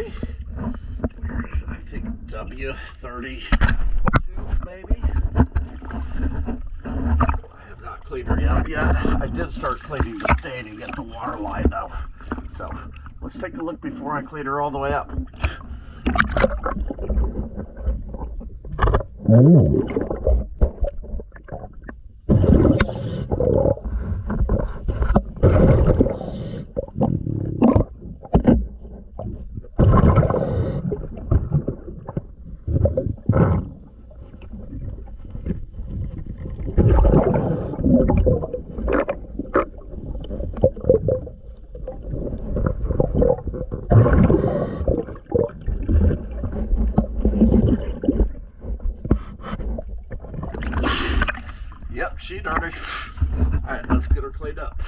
dirty. I think W32 maybe. I have not cleaned her up yet. I did start cleaning today to get the water line though. So let's take a look before I clean her all the way up. Yep, she dirty. Alright, let's get her cleaned up.